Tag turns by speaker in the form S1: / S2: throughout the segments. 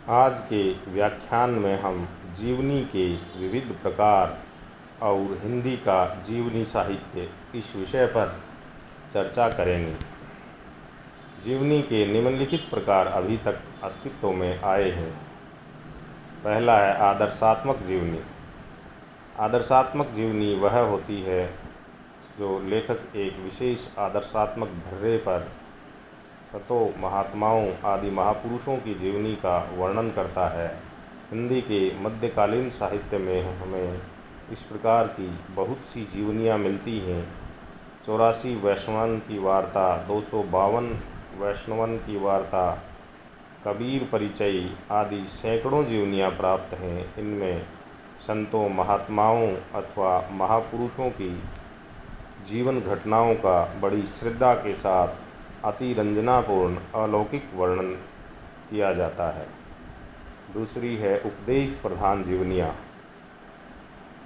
S1: आज के व्याख्यान में हम जीवनी के विविध प्रकार और हिंदी का जीवनी साहित्य इस विषय पर चर्चा करेंगे। जीवनी के निम्नलिखित प्रकार अभी तक अस्तित्व में आए हैं। पहला है आदर्शात्मक जीवनी। आदर्शात्मक जीवनी वह होती है जो लेखक एक विशेष आदर्शात्मक ढर्रे पर सतों महात्माओं आदि महापुरुषों की जीवनी का वर्णन करता है। हिंदी के मध्यकालीन साहित्य में हमें इस प्रकार की बहुत सी जीवनियाँ मिलती हैं। 84 वैष्णवन की वार्ता, 252 वैष्णवन की वार्ता, कबीर परिचय आदि सैकड़ों जीवनियाँ प्राप्त हैं। इनमें संतों महात्माओं अथवा महापुरुषों की जीवन घटनाओं का बड़ी श्रद्धा के साथ अतिरंजनापूर्ण अलौकिक वर्णन किया जाता है। दूसरी है उपदेश प्रधान जीवनियाँ।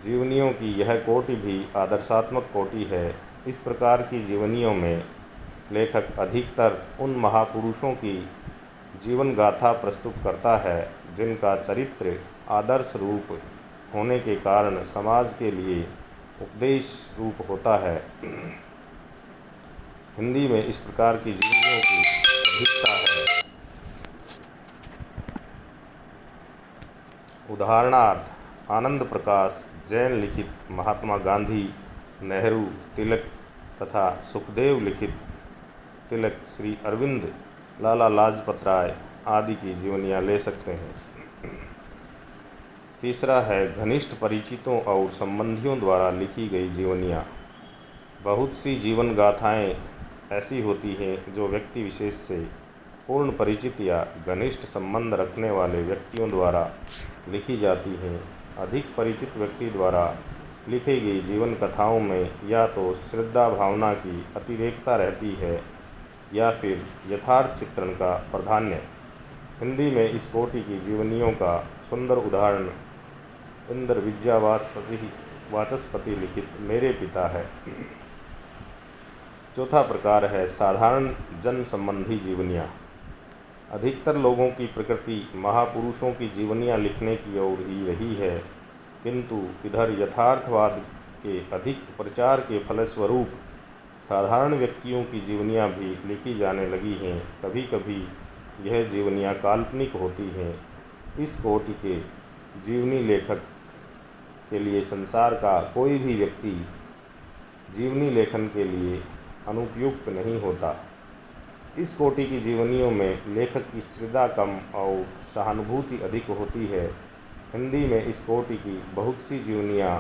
S1: जीवनियों की यह कोटि भी आदर्शात्मक कोटि है। इस प्रकार की जीवनियों में लेखक अधिकतर उन महापुरुषों की जीवन गाथा प्रस्तुत करता है जिनका चरित्र आदर्श रूप होने के कारण समाज के लिए उपदेश रूप होता है। हिंदी में इस प्रकार की जीवनियों की अधिकता है। उदाहरणार्थ आनंद प्रकाश जैन लिखित महात्मा गांधी, नेहरू, तिलक तथा सुखदेव लिखित तिलक, श्री अरविंद, लाला लाजपत राय आदि की जीवनियाँ ले सकते हैं। तीसरा है घनिष्ठ परिचितों और संबंधियों द्वारा लिखी गई जीवनियाँ। बहुत सी जीवन गाथाएँ ऐसी होती हैं जो व्यक्ति विशेष से पूर्ण परिचित या घनिष्ठ संबंध रखने वाले व्यक्तियों द्वारा लिखी जाती हैं। अधिक परिचित व्यक्ति द्वारा लिखी गई जीवन कथाओं में या तो श्रद्धा भावना की अतिरेकता रहती है या फिर यथार्थ चित्रण का प्राधान्य। हिंदी में इस कोटि की जीवनियों का सुंदर उदाहरण इंद्र विद्या वाचस्पति लिखित मेरे पिता है। चौथा प्रकार है साधारण जन संबंधी जीवनियाँ। अधिकतर लोगों की प्रकृति महापुरुषों की जीवनियाँ लिखने की ओर ही रही है, किंतु इधर यथार्थवाद के अधिक प्रचार के फलस्वरूप साधारण व्यक्तियों की जीवनियाँ भी लिखी जाने लगी हैं। कभी कभी यह जीवनियाँ काल्पनिक होती हैं। इस कोटि के जीवनी लेखक के लिए संसार का कोई भी व्यक्ति जीवनी लेखन के लिए अनुपयुक्त नहीं होता। इस कोटि की जीवनियों में लेखक की श्रद्धा कम और सहानुभूति अधिक होती है। हिंदी में इस कोटि की बहुत सी जीवनियाँ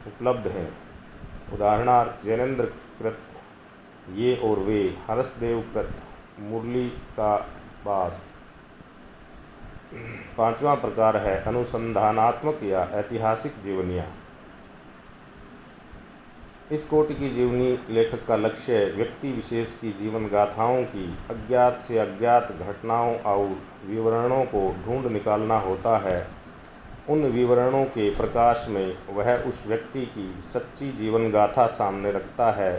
S1: उपलब्ध हैं। उदाहरणार्थ जैनेन्द्र कृत ये और वे, हर्षदेव कृत मुरली का बास। पांचवा प्रकार है अनुसंधानात्मक या ऐतिहासिक जीवनियाँ। इस कोटि की जीवनी लेखक का लक्ष्य व्यक्ति विशेष की जीवन गाथाओं की अज्ञात से अज्ञात घटनाओं और विवरणों को ढूंढ निकालना होता है। उन विवरणों के प्रकाश में वह उस व्यक्ति की सच्ची जीवन गाथा सामने रखता है।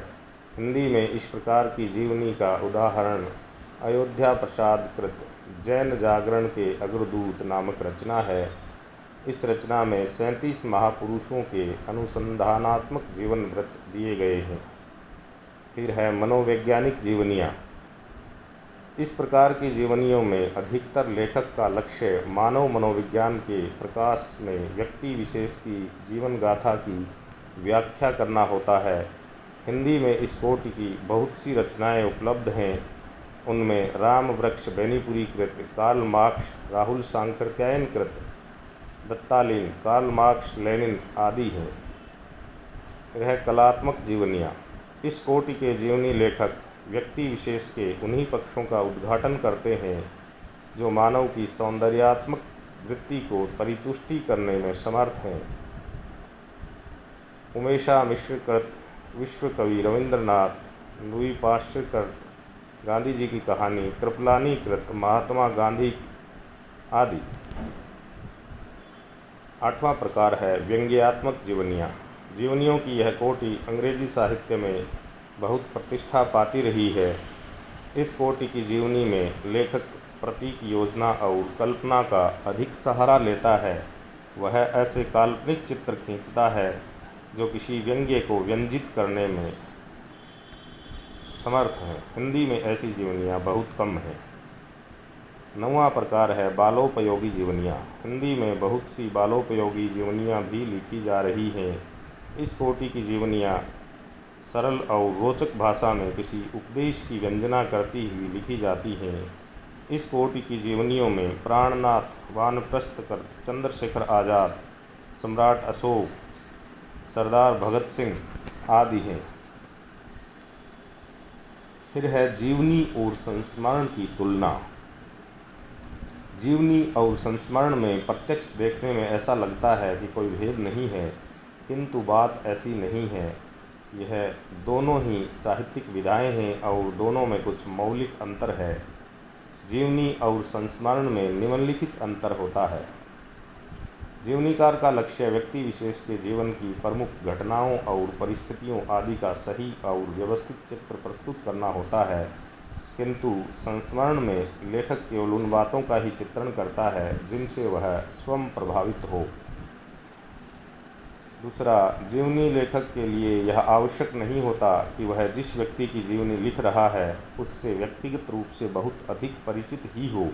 S1: हिंदी में इस प्रकार की जीवनी का उदाहरण अयोध्या प्रसाद कृत जैन जागरण के अग्रदूत नामक रचना है। इस रचना में 37 महापुरुषों के अनुसंधानात्मक जीवन वृत्त दिए गए हैं। फिर है मनोवैज्ञानिक जीवनियाँ। इस प्रकार की जीवनियों में अधिकतर लेखक का लक्ष्य मानव मनोविज्ञान के प्रकाश में व्यक्ति विशेष की जीवन गाथा की व्याख्या करना होता है। हिंदी में इस कोटि की बहुत सी रचनाएं उपलब्ध हैं। उनमें राम वृक्ष बेनीपुरी कृत, कार्ल मार्क्स राहुल सांकृत्यायन कृत, दत्तालीन, कार्ल मार्क्स लेनिन आदि हैं। फिर है कलात्मक जीवनियाँ। इस कोटि के जीवनी लेखक व्यक्ति विशेष के उन्हीं पक्षों का उद्घाटन करते हैं जो मानव की सौंदर्यात्मक वृत्ति को परितुष्टि करने में समर्थ हैं। उमेशा मिश्र कृत विश्व कवि रविंद्रनाथ, लुई पाश्चर कृत गांधी जी की कहानी, कृपलानी कृत महात्मा गांधी आदि। आठवां प्रकार है व्यंग्यात्मक जीवनियाँ। जीवनियों की यह कोटि अंग्रेजी साहित्य में बहुत प्रतिष्ठा पाती रही है। इस कोटि की जीवनी में लेखक प्रतीक, योजना और कल्पना का अधिक सहारा लेता है, वह ऐसे काल्पनिक चित्र खींचता है जो किसी व्यंग्य को व्यंजित करने में समर्थ हैं। हिंदी में ऐसी जीवनियाँ बहुत कम हैं। 9वां प्रकार है बालोपयोगी जीवनियाँ। हिंदी में बहुत सी बालोपयोगी जीवनियाँ भी लिखी जा रही हैं। इस कोटि की जीवनियाँ सरल और रोचक भाषा में किसी उपदेश की व्यंजना करती हुई लिखी जाती हैं। इस कोटि की जीवनियों में प्राणनाथ, वानप्रस्थ, चंद्रशेखर आज़ाद, सम्राट अशोक, सरदार भगत सिंह आदि हैं। फिर है जीवनी और संस्मरण की तुलना। जीवनी और संस्मरण में प्रत्यक्ष देखने में ऐसा लगता है कि कोई भेद नहीं है, किंतु बात ऐसी नहीं है। यह दोनों ही साहित्यिक विधाएं हैं और दोनों में कुछ मौलिक अंतर है। जीवनी और संस्मरण में निम्नलिखित अंतर होता है। जीवनीकार का लक्ष्य व्यक्ति विशेष के जीवन की प्रमुख घटनाओं और परिस्थितियों आदि का सही और व्यवस्थित चित्र प्रस्तुत करना होता है, किंतु संस्मरण में लेखक केवल उन बातों का ही चित्रण करता है जिनसे वह स्वयं प्रभावित हो। दूसरा, जीवनी लेखक के लिए यह आवश्यक नहीं होता कि वह जिस व्यक्ति की जीवनी लिख रहा है उससे व्यक्तिगत रूप से बहुत अधिक परिचित ही हो।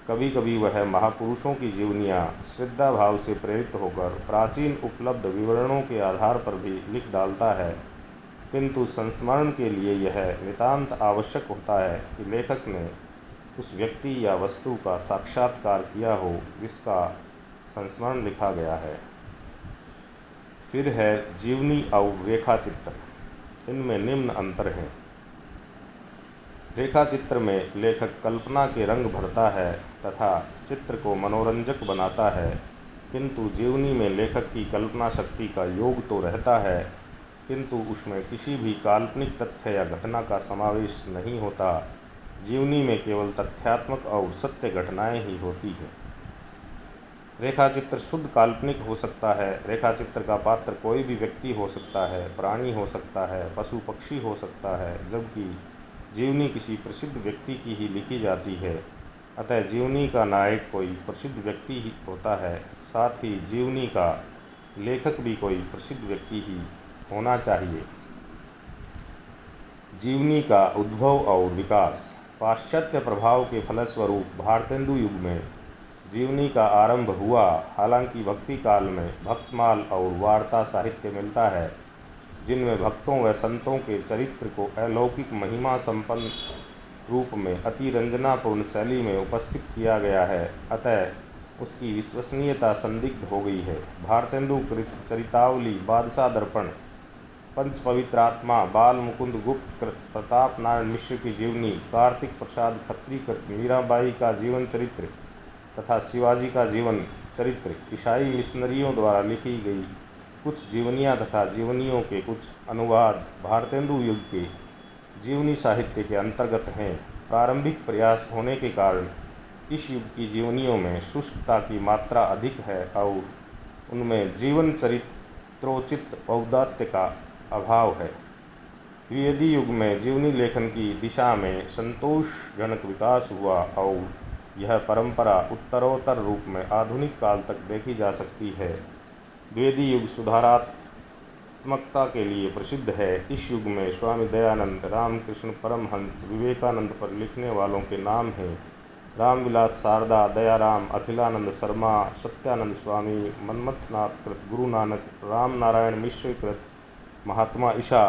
S1: कभी कभी वह महापुरुषों की जीवनियाँ श्रद्धा भाव से प्रेरित होकर प्राचीन उपलब्ध विवरणों के आधार पर भी लिख डालता है, किंतु संस्मरण के लिए यह नितांत आवश्यक होता है कि लेखक ने उस व्यक्ति या वस्तु का साक्षात्कार किया हो जिसका संस्मरण लिखा गया है। फिर है जीवनी और रेखाचित्र। इनमें निम्न अंतर हैं। रेखाचित्र में लेखक कल्पना के रंग भरता है तथा चित्र को मनोरंजक बनाता है, किंतु जीवनी में लेखक की कल्पना शक्ति का योग तो रहता है, किंतु उसमें किसी भी काल्पनिक तथ्य या घटना का समावेश नहीं होता। जीवनी में केवल तथ्यात्मक और सत्य घटनाएं ही होती हैं। रेखाचित्र शुद्ध काल्पनिक हो सकता है। रेखाचित्र का पात्र कोई भी व्यक्ति हो सकता है, प्राणी हो सकता है, पशु पक्षी हो सकता है, जबकि जीवनी किसी प्रसिद्ध व्यक्ति की ही लिखी जाती है। अतः जीवनी का नायक कोई प्रसिद्ध व्यक्ति ही होता है, साथ ही जीवनी का लेखक भी कोई प्रसिद्ध व्यक्ति ही होना चाहिए। जीवनी का उद्भव और विकास। पाश्चात्य प्रभाव के फलस्वरूप भारतेंदु युग में जीवनी का आरंभ हुआ। हालांकि भक्ति काल में भक्तमाल और वार्ता साहित्य मिलता है, जिनमें भक्तों व संतों के चरित्र को अलौकिक महिमा संपन्न रूप में अति रंजनापूर्ण शैली में उपस्थित किया गया है, अतः उसकी विश्वसनीयता संदिग्ध हो गई है। भारतेंदु कृत, चरितावली, बादशाह दर्पण, पंच पवित्र आत्मा, बाल मुकुंद गुप्त कृत, प्रताप नारायण मिश्र की जीवनी, कार्तिक प्रसाद खत्री कृत, मीराबाई का जीवन चरित्र तथा शिवाजी का जीवन चरित्र, ईसाई मिशनरियों द्वारा लिखी गई कुछ जीवनियाँ तथा जीवनियों के कुछ अनुवाद भारतेंदु युग के जीवनी साहित्य के अंतर्गत हैं। प्रारंभिक प्रयास होने के कारण इस युग की जीवनियों में शुष्कता की मात्रा अधिक है और उनमें जीवन चरित्रोचित औदात्य का अभाव है। द्विवेदी युग में जीवनी लेखन की दिशा में संतोषजनक विकास हुआ और यह परंपरा उत्तरोत्तर रूप में आधुनिक काल तक देखी जा सकती है। द्विवेदी युग सुधारात्मकता के लिए प्रसिद्ध है। इस युग में स्वामी दयानंद, रामकृष्ण परमहंस, विवेकानंद पर लिखने वालों के नाम हैं रामविलास शारदा, दयाराम, अखिलानंद शर्मा, सत्यानंद स्वामी, मनमथनाथ कृत, गुरु नानक, राम नारायण मिश्र कृत, महात्मा ईशा,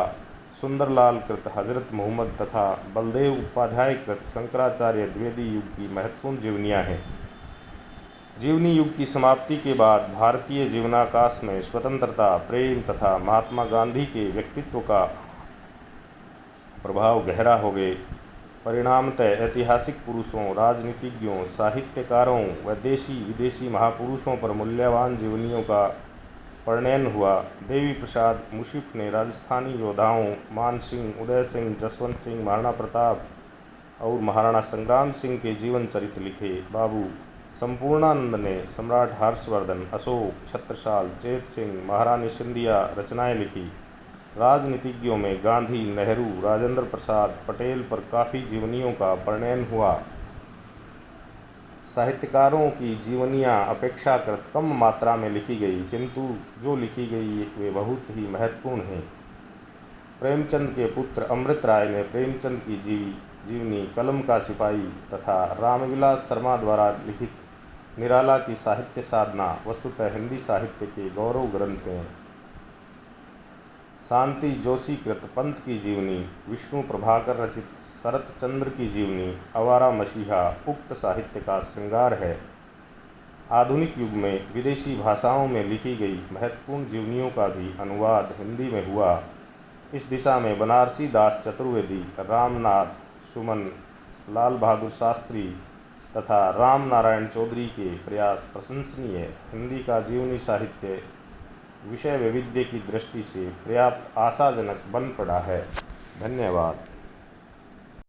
S1: सुंदरलाल कृत, हजरत मोहम्मद तथा बलदेव उपाध्याय कृत शंकराचार्य द्विवेदी युग की महत्वपूर्ण जीवनियाँ हैं। जीवनी युग की समाप्ति के बाद भारतीय जीवनाकाश में स्वतंत्रता, प्रेम तथा महात्मा गांधी के व्यक्तित्व का प्रभाव गहरा हो गए। परिणामतः ऐतिहासिक पुरुषों, राजनीतिज्ञों, साहित्यकारों व देशी विदेशी महापुरुषों पर मूल्यवान जीवनियों का परिणयन हुआ। देवी प्रसाद मुशीफ ने राजस्थानी योद्धाओं मान सिंह, उदय सिंह, जसवंत सिंह, महाराणा प्रताप और महाराणा संग्राम सिंह के जीवन चरित्र लिखे। बाबू संपूर्णानंद ने सम्राट हर्षवर्धन, अशोक, छत्रसाल, चेत सिंह, महारानी सिंधिया रचनाएं लिखी। राजनीतिज्ञों में गांधी, नेहरू, राजेंद्र प्रसाद, पटेल पर काफ़ी जीवनियों का परिणयन हुआ। साहित्यकारों की जीवनियाँ अपेक्षाकृत कम मात्रा में लिखी गई, किंतु जो लिखी गई वे बहुत ही महत्वपूर्ण हैं। प्रेमचंद के पुत्र अमृत राय ने प्रेमचंद की जीवनी कलम का सिपाही तथा रामविलास शर्मा द्वारा लिखित निराला की साहित्य साधना वस्तुतः हिंदी साहित्य के गौरव ग्रंथ हैं। शांति जोशी कृत पंत की जीवनी, विष्णु प्रभाकर रचित शरत चंद्र की जीवनी आवारा मसीहा उक्त साहित्य का श्रृंगार है। आधुनिक युग में विदेशी भाषाओं में लिखी गई महत्वपूर्ण जीवनियों का भी अनुवाद हिंदी में हुआ। इस दिशा में बनारसी दास चतुर्वेदी, रामनाथ सुमन, लाल बहादुर शास्त्री तथा राम नारायण चौधरी के प्रयास प्रशंसनीय है। हिंदी का जीवनी साहित्य विषय वैविध्य की दृष्टि से पर्याप्त आशाजनक बन पड़ा है। धन्यवाद।